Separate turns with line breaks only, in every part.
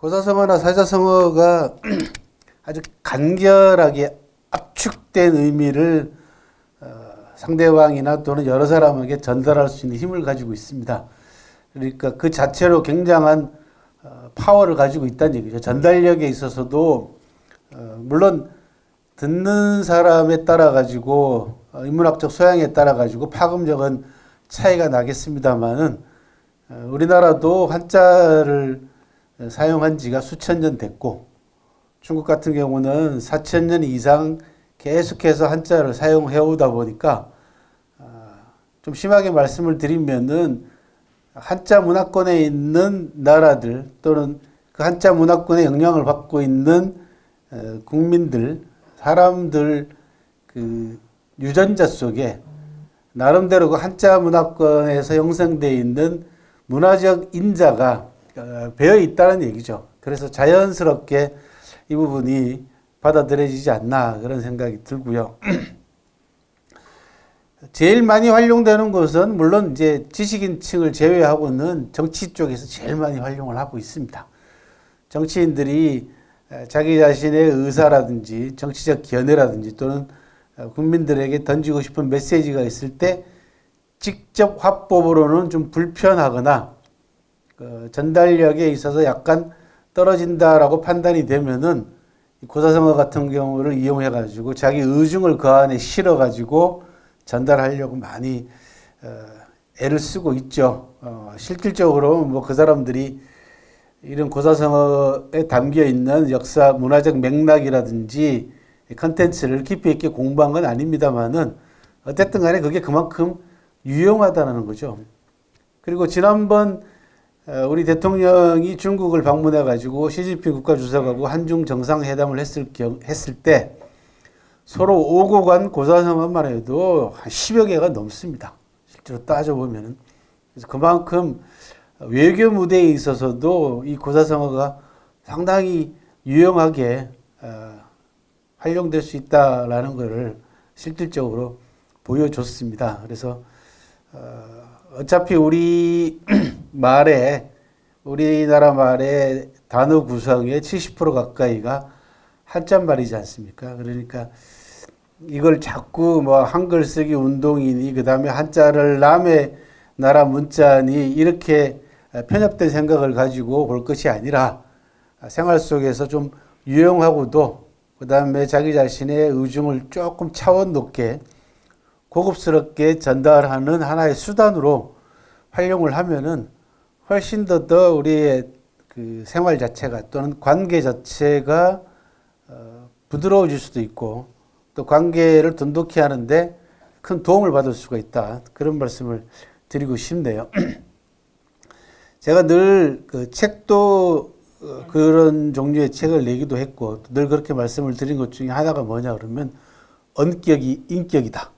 고사성어나 사자성어가 아주 간결하게 압축된 의미를 상대방이나 또는 여러 사람에게 전달할 수 있는 힘을 가지고 있습니다. 그러니까 그 자체로 굉장한 파워를 가지고 있다는 얘기죠. 전달력에 있어서도 물론 듣는 사람에 따라 가지고 인문학적 소양에 따라 가지고 파급력은 차이가 나겠습니다만은 우리나라도 한자를 사용한 지가 수천 년 됐고 중국 같은 경우는 4,000년 이상 계속해서 한자를 사용해 오다 보니까 좀 심하게 말씀을 드리면은 한자 문화권에 있는 나라들 또는 그 한자 문화권의 영향을 받고 있는 국민들, 사람들 그 유전자 속에 나름대로 그 한자 문화권에서 형성되어 있는 문화적 인자가 배어 있다는 얘기죠. 그래서 자연스럽게 이 부분이 받아들여지지 않나 그런 생각이 들고요. 제일 많이 활용되는 것은 물론 이제 지식인층을 제외하고는 정치 쪽에서 제일 많이 활용을 하고 있습니다. 정치인들이 자기 자신의 의사라든지 정치적 견해라든지 또는 국민들에게 던지고 싶은 메시지가 있을 때 직접 화법으로는 좀 불편하거나 전달력에 있어서 약간 떨어진다라고 판단이 되면은 고사성어 같은 경우를 이용해 가지고 자기 의중을 그 안에 실어 가지고 전달하려고 많이 애를 쓰고 있죠. 실질적으로 뭐 그 사람들이 이런 고사성어에 담겨 있는 역사 문화적 맥락이라든지 컨텐츠를 깊이 있게 공부한 건 아닙니다만은 어쨌든 간에 그게 그만큼 유용하다는 거죠. 그리고 지난번 우리 대통령이 중국을 방문해 가지고 시진핑 국가주석하고 한중 정상회담을 했을 때 서로 오고 간 고사성어만 해도 한 10여 개가 넘습니다. 실제로 따져보면은. 그래서 그만큼 외교 무대에 있어서도 이 고사성어가 상당히 유용하게 활용될 수 있다라는 것을 실질적으로 보여줬습니다. 그래서 어차피 우리 말에 우리나라 말의 단어 구성의 70% 가까이가 한자말이지 않습니까? 그러니까 이걸 자꾸 뭐 한글 쓰기 운동이니 그다음에 한자를 남의 나라 문자니 이렇게 편협된 생각을 가지고 볼 것이 아니라 생활 속에서 좀 유용하고도 그다음에 자기 자신의 의중을 조금 차원 높게 고급스럽게 전달하는 하나의 수단으로 활용을 하면은 훨씬 더 우리의 그 생활 자체가 또는 관계 자체가 부드러워질 수도 있고 또 관계를 돈독히 하는데 큰 도움을 받을 수가 있다. 그런 말씀을 드리고 싶네요. 제가 늘 그 책도 그런 종류의 책을 내기도 했고 늘 그렇게 말씀을 드린 것 중에 하나가 뭐냐 그러면 언격이 인격이다.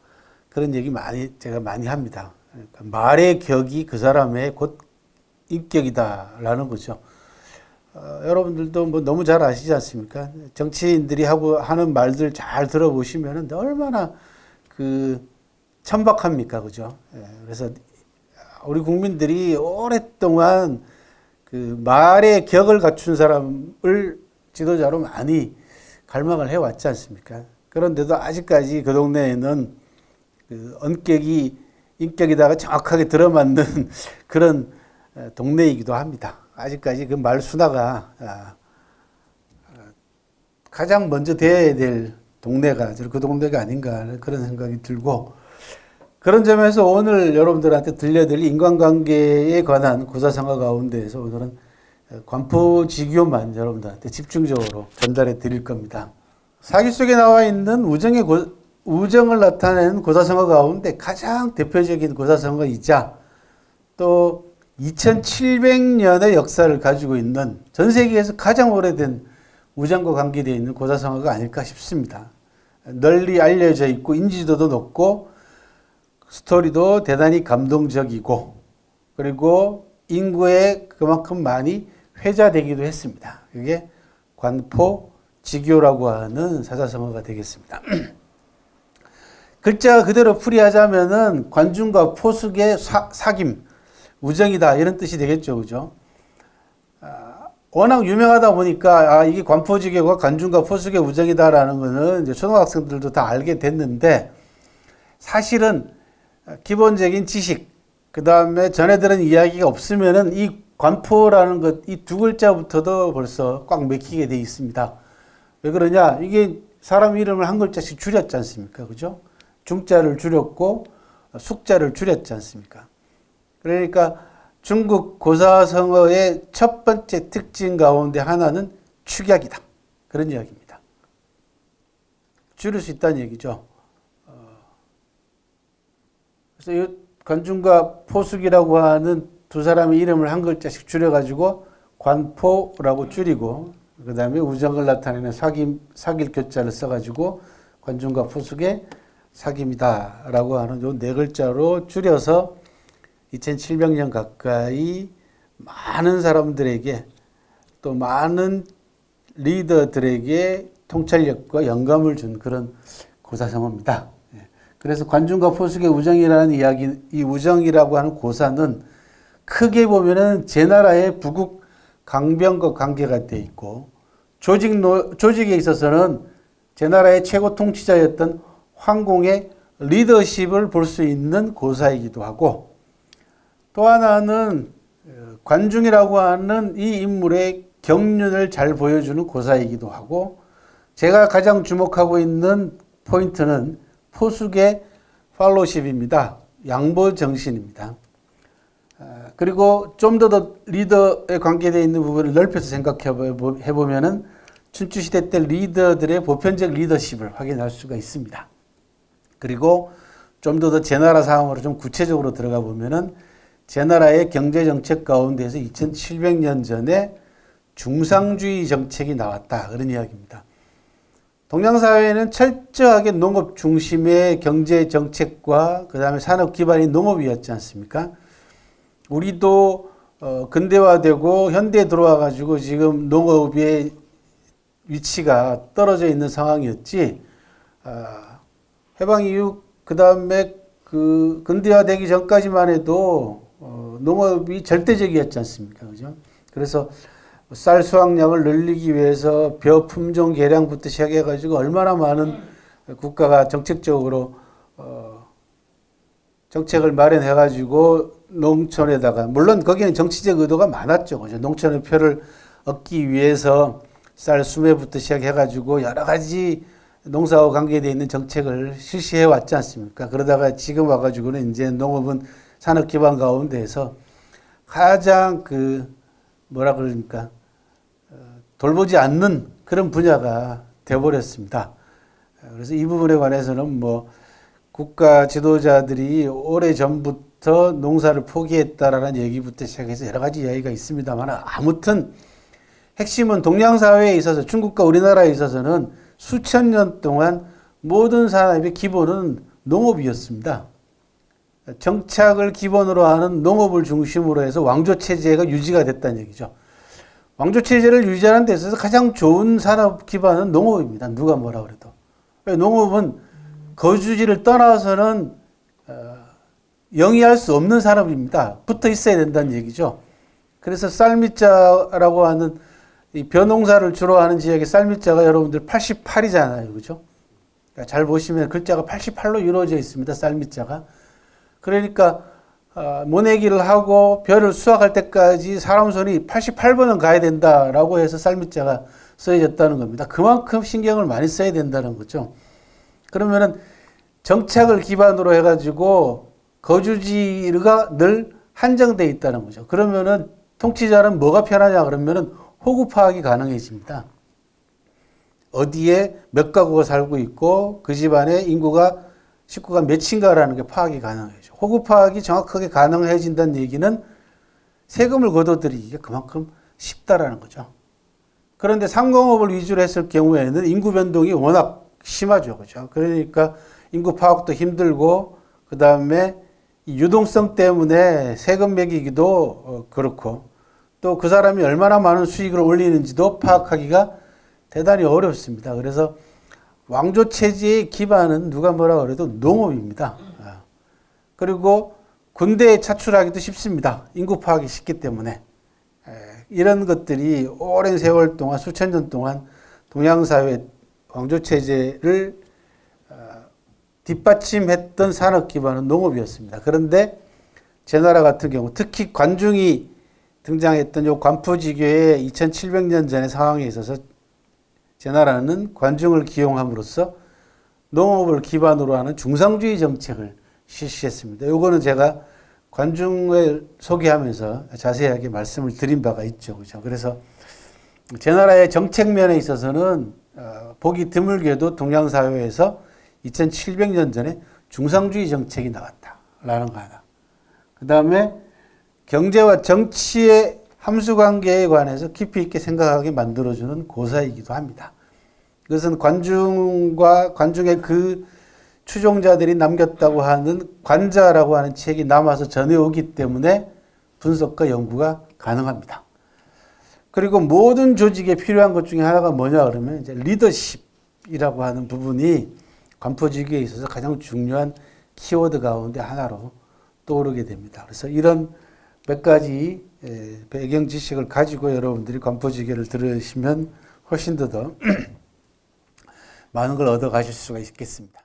그런 얘기 제가 많이 합니다. 그러니까 말의 격이 그 사람의 곧 인격이다라는 거죠. 여러분들도 뭐 너무 잘 아시지 않습니까? 정치인들이 하는 말들 잘 들어보시면은 얼마나 그 천박합니까, 그죠? 그래서 우리 국민들이 오랫동안 그 말의 격을 갖춘 사람을 지도자로 많이 갈망을 해왔지 않습니까? 그런데도 아직까지 그 동네에는 그 언격이 인격이다가 정확하게 들어맞는 그런 동네이기도 합니다. 아직까지 그 말 순화가 가장 먼저 돼야 될 동네가 그 동네가 아닌가 그런 생각이 들고 그런 점에서 오늘 여러분들한테 들려드릴 인간관계에 관한 고사성어 가운데에서 오늘은 관포지교만 여러분들한테 집중적으로 전달해 드릴 겁니다. 사기 속에 나와 있는 우정을 나타내는 고사성어 가운데 가장 대표적인 고사성어이자 또 2700년의 역사를 가지고 있는 전 세계에서 가장 오래된 우정과 관계되어 있는 고사성어가 아닐까 싶습니다. 널리 알려져 있고 인지도도 높고 스토리도 대단히 감동적이고 그리고 인구에 그만큼 많이 회자되기도 했습니다. 그게 관포지교라고 하는 사자성어가 되겠습니다. 글자 그대로 풀이하자면은 관중과 포숙의 사귐, 우정이다 이런 뜻이 되겠죠, 그죠? 워낙 유명하다 보니까 이게 관포지계와 관중과 포수계 우정이다라는 거는 이제 초등학생들도 다 알게 됐는데, 사실은 기본적인 지식, 그 다음에 전해 들은 이야기가 없으면은 이 관포라는 것, 이 두 글자부터도 벌써 꽉 맥히게 돼 있습니다. 왜 그러냐? 이게 사람 이름을 한 글자씩 줄였지 않습니까? 그죠? 중자를 줄였고 숙자를 줄였지 않습니까? 그러니까 중국 고사성어의 첫 번째 특징 가운데 하나는 축약이다. 그런 이야기입니다. 줄일 수 있다는 얘기죠. 그래서 이 관중과 포숙이라고 하는 두 사람의 이름을 한 글자씩 줄여가지고 관포라고 줄이고, 그 다음에 우정을 나타내는 사귈 교자를 써가지고 관중과 포숙의 사귐이다 라고 하는 요 네 글자로 줄여서 2700년 가까이 많은 사람들에게, 또 많은 리더들에게 통찰력과 영감을 준 그런 고사성어입니다. 그래서 관중과 포숙의 우정이라는 이야기, 이 우정이라고 하는 고사는 크게 보면은 제 나라의 부국 강병과 관계가 돼 있고, 조직에 있어서는 제 나라의 최고 통치자였던 황공의 리더십을 볼 수 있는 고사이기도 하고, 또 하나는 관중이라고 하는 이 인물의 경륜을 잘 보여주는 고사이기도 하고, 제가 가장 주목하고 있는 포인트는 포숙의 팔로우십입니다. 양보 정신입니다. 그리고 좀 더 리더에 관계되어 있는 부분을 넓혀서 생각해 보면은 춘추시대 때 리더들의 보편적 리더십을 확인할 수가 있습니다. 그리고 좀 더 제 나라 상황으로 좀 구체적으로 들어가 보면은 제 나라의 경제 정책 가운데서 2700년 전에 중상주의 정책이 나왔다. 그런 이야기입니다. 동양사회는 철저하게 농업 중심의 경제 정책과 그 다음에 산업 기반이 농업이었지 않습니까? 우리도 근대화되고 현대에 들어와 가지고 지금 농업의 위치가 떨어져 있는 상황이었지, 해방 이후 그 다음에 그 근대화되기 전까지만 해도 농업이 절대적이었지 않습니까? 그죠? 그래서 쌀 수확량을 늘리기 위해서 벼 품종 개량부터 시작해 가지고 얼마나 많은 국가가 정책적으로 정책을 마련해 가지고 농촌에다가, 물론 거기는 정치적 의도가 많았죠. 그죠? 농촌의 표를 얻기 위해서 쌀 수매부터 시작해 가지고 여러 가지 농사와 관계되어 있는 정책을 실시해 왔지 않습니까? 그러다가 지금 와 가지고는 이제 농업은 산업 기반 가운데에서 가장 뭐라 그러니까 돌보지 않는 그런 분야가 되어버렸습니다. 그래서 이 부분에 관해서는 뭐 국가 지도자들이 오래전부터 농사를 포기했다라는 얘기부터 시작해서 여러 가지 이야기가 있습니다만, 아무튼 핵심은 동양사회에 있어서, 중국과 우리나라에 있어서는 수천 년 동안 모든 산업의 기본은 농업이었습니다. 정착을 기본으로 하는 농업을 중심으로 해서 왕조체제가 유지가 됐다는 얘기죠. 왕조체제를 유지하는 데 있어서 가장 좋은 산업 기반은 농업입니다. 누가 뭐라 그래도. 농업은 거주지를 떠나서는 영위할 수 없는 산업입니다. 붙어 있어야 된다는 얘기죠. 그래서 쌀미자라고 하는 이 벼농사를 주로 하는 지역의 쌀미자가 여러분들 88이잖아요. 그죠? 그러니까 잘 보시면 글자가 88로 이루어져 있습니다. 쌀미자가. 그러니까 모내기를 하고 벼를 수확할 때까지 사람 손이 88번은 가야 된다라고 해서 쌀미자가 써졌다는 겁니다. 그만큼 신경을 많이 써야 된다는 거죠. 그러면은 정착을 기반으로 해가지고 거주지가 늘 한정되어 있다는 거죠. 그러면은 통치자는 뭐가 편하냐 그러면은 호구 파악이 가능해집니다. 어디에 몇 가구가 살고 있고 그 집안에 식구가 몇인가라는 게 파악이 가능해져. 호구 파악이 정확하게 가능해진다는 얘기는 세금을 걷어들이기가 그만큼 쉽다라는 거죠. 그런데 상공업을 위주로 했을 경우에는 인구 변동이 워낙 심하죠. 그죠? 그러니까 인구 파악도 힘들고, 그 다음에 유동성 때문에 세금 매기기도 그렇고, 또 그 사람이 얼마나 많은 수익을 올리는지도 파악하기가 대단히 어렵습니다. 그래서 왕조체제의 기반은 누가 뭐라 그래도 농업입니다. 그리고 군대에 차출하기도 쉽습니다. 인구 파악이 쉽기 때문에. 이런 것들이 오랜 세월 동안 수천 년 동안 동양사회 왕조체제를 뒷받침했던 산업 기반은 농업이었습니다. 그런데 제 나라 같은 경우 특히 관중이 등장했던 요 관푸지교의 2700년 전의 상황에 있어서 제 나라는 관중을 기용함으로써 농업을 기반으로 하는 중상주의 정책을 실시했습니다. 요거는 제가 관중을 소개하면서 자세하게 말씀을 드린 바가 있죠. 그렇죠? 그래서 제 나라의 정책면에 있어서는 보기 드물게도 동양사회에서 2700년 전에 중상주의 정책이 나왔다라는 거 하나. 그 다음에 경제와 정치의 함수관계에 관해서 깊이 있게 생각하게 만들어주는 고사이기도 합니다. 그것은 관중과 관중의 그 추종자들이 남겼다고 하는 관자라고 하는 책이 남아서 전해오기 때문에 분석과 연구가 가능합니다. 그리고 모든 조직에 필요한 것 중에 하나가 뭐냐 그러면 이제 리더십이라고 하는 부분이 관포지기에 있어서 가장 중요한 키워드 가운데 하나로 떠오르게 됩니다. 그래서 이런 몇 가지 배경 지식을 가지고 여러분들이 관포지기를 들으시면 훨씬 더 많은 걸 얻어 가실 수가 있겠습니다.